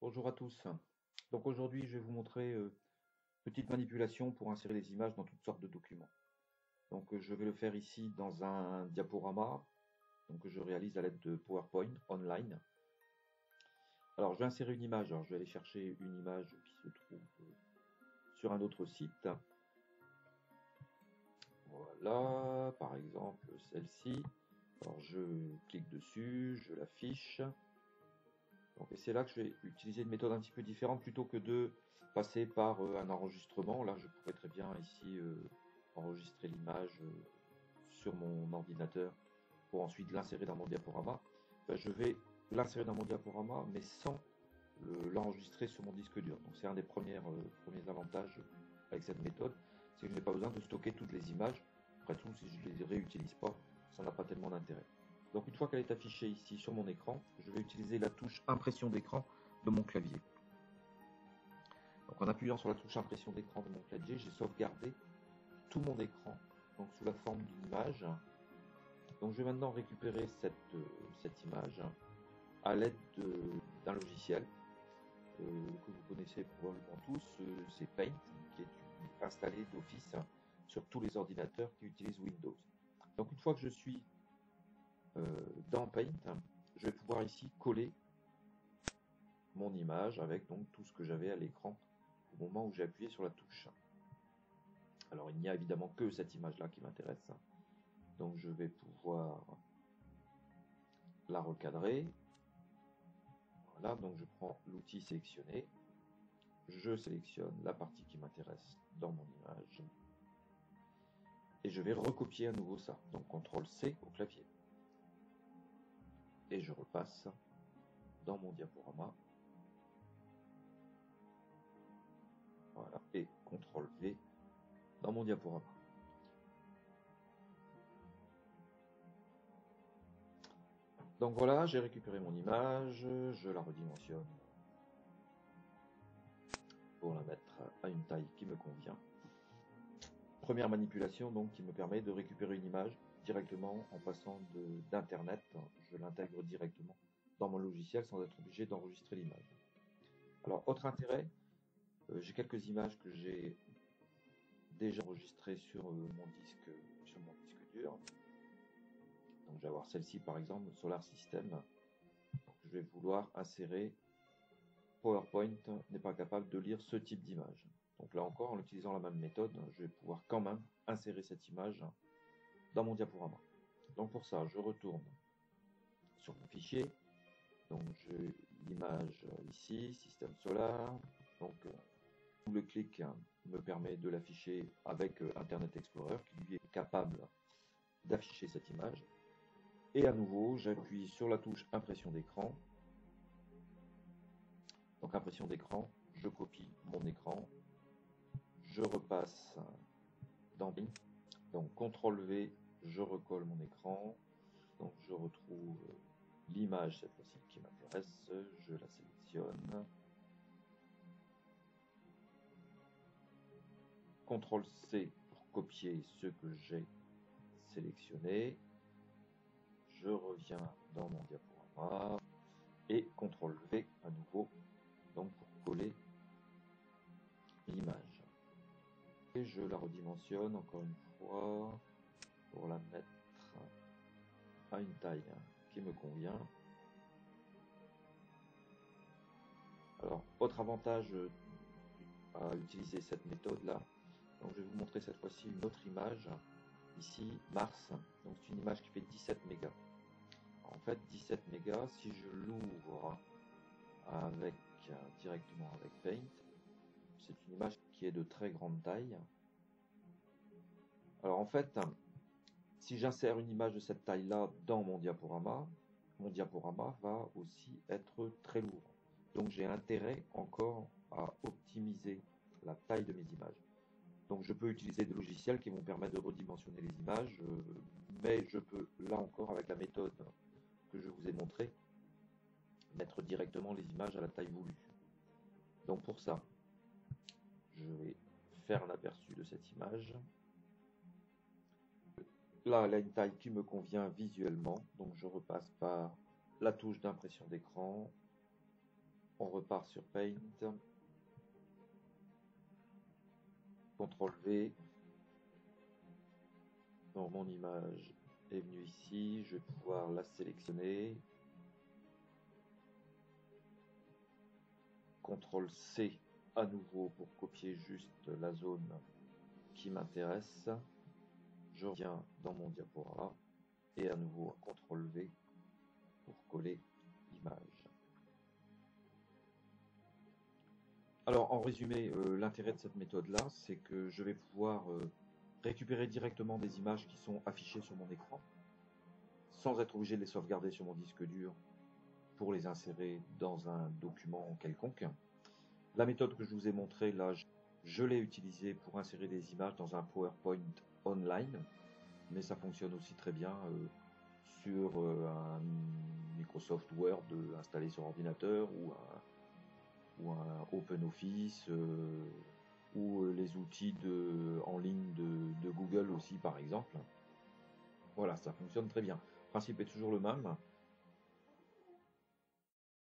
Bonjour à tous. Donc aujourd'hui, je vais vous montrer une petite manipulation pour insérer les images dans toutes sortes de documents. Donc je vais le faire ici dans un diaporama que je réalise à l'aide de PowerPoint online. Alors je vais insérer une image. Alors je vais aller chercher une image qui se trouve sur un autre site. Voilà, par exemple celle-ci. Alors je clique dessus, je l'affiche. Et c'est là que je vais utiliser une méthode un petit peu différente plutôt que de passer par un enregistrement. Là, je pourrais très bien ici enregistrer l'image sur mon ordinateur pour ensuite l'insérer dans mon diaporama. Je vais l'insérer dans mon diaporama, mais sans l'enregistrer sur mon disque dur. Donc c'est un des premiers avantages avec cette méthode, c'est que je n'ai pas besoin de stocker toutes les images. Après tout, si je ne les réutilise pas, ça n'a pas tellement d'intérêt. Donc une fois qu'elle est affichée ici sur mon écran, je vais utiliser la touche impression d'écran de mon clavier. Donc en appuyant sur la touche impression d'écran de mon clavier, j'ai sauvegardé tout mon écran, donc sous la forme d'une image. Donc je vais maintenant récupérer cette image à l'aide d'un logiciel que vous connaissez probablement tous, c'est Paint, qui est installé d'office sur tous les ordinateurs qui utilisent Windows. Donc une fois que je suis dans Paint, je vais pouvoir ici coller mon image avec donc tout ce que j'avais à l'écran au moment où j'ai appuyé sur la touche. Alors il n'y a évidemment que cette image là qui m'intéresse, donc je vais pouvoir la recadrer. Voilà, donc je prends l'outil sélectionné, je sélectionne la partie qui m'intéresse dans mon image et je vais recopier à nouveau ça, donc CTRL C au clavier et je repasse dans mon diaporama. Voilà, et CTRL V dans mon diaporama. Donc voilà, j'ai récupéré mon image, je la redimensionne pour la mettre à une taille qui me convient. Première manipulation donc qui me permet de récupérer une image directement en passant d'internet. Je l'intègre directement dans mon logiciel sans être obligé d'enregistrer l'image. Alors autre intérêt, j'ai quelques images que j'ai déjà enregistrées sur mon disque dur. Donc je vais avoir celle-ci par exemple, Solar System. Donc, je vais vouloir insérer. PowerPoint n'est pas capable de lire ce type d'image. Donc là encore, en utilisant la même méthode, je vais pouvoir quand même insérer cette image dans mon diaporama. Donc pour ça, je retourne sur mon fichier. Donc j'ai l'image ici, système solar. Donc double clic me permet de l'afficher avec Internet Explorer qui lui est capable d'afficher cette image. Et à nouveau, j'appuie sur la touche impression d'écran. Donc impression d'écran, je copie mon écran, je repasse dans Bing, donc CTRL V, je recolle mon écran, donc je retrouve l'image cette fois-ci qui m'intéresse, je la sélectionne, CTRL C pour copier ce que j'ai sélectionné, je reviens dans mon diaporama et CTRL V à nouveau donc pour coller l'image. Et je la redimensionne encore une fois pour la mettre à une taille qui me convient. Alors, autre avantage à utiliser cette méthode là, donc je vais vous montrer cette fois-ci une autre image, ici Mars, donc c'est une image qui fait 17 mégas. En fait 17 mégas, si je l'ouvre directement avec Paint, c'est une image qui est de très grande taille. Alors en fait, si j'insère une image de cette taille-là dans mon diaporama va aussi être très lourd. Donc j'ai intérêt encore à optimiser la taille de mes images. Donc je peux utiliser des logiciels qui vont permettre de redimensionner les images, mais je peux, là encore avec la méthode que je vous ai montrée, mettre directement les images à la taille voulue. Donc pour ça, je vais faire un aperçu de cette image. Là, elle a une taille qui me convient visuellement, donc je repasse par la touche d'impression d'écran. On repart sur Paint. CTRL V. Donc mon image est venue ici. Je vais pouvoir la sélectionner. CTRL C à nouveau pour copier juste la zone qui m'intéresse. Je reviens dans mon diaporama et à nouveau CTRL V pour coller l'image. Alors en résumé, l'intérêt de cette méthode-là, c'est que je vais pouvoir récupérer directement des images qui sont affichées sur mon écran, sans être obligé de les sauvegarder sur mon disque dur pour les insérer dans un document quelconque. La méthode que je vous ai montrée là, je l'ai utilisée pour insérer des images dans un PowerPoint online, mais ça fonctionne aussi très bien sur un Microsoft Word installé sur ordinateur ou un OpenOffice ou les outils en ligne de Google aussi par exemple. Voilà, ça fonctionne très bien. Le principe est toujours le même.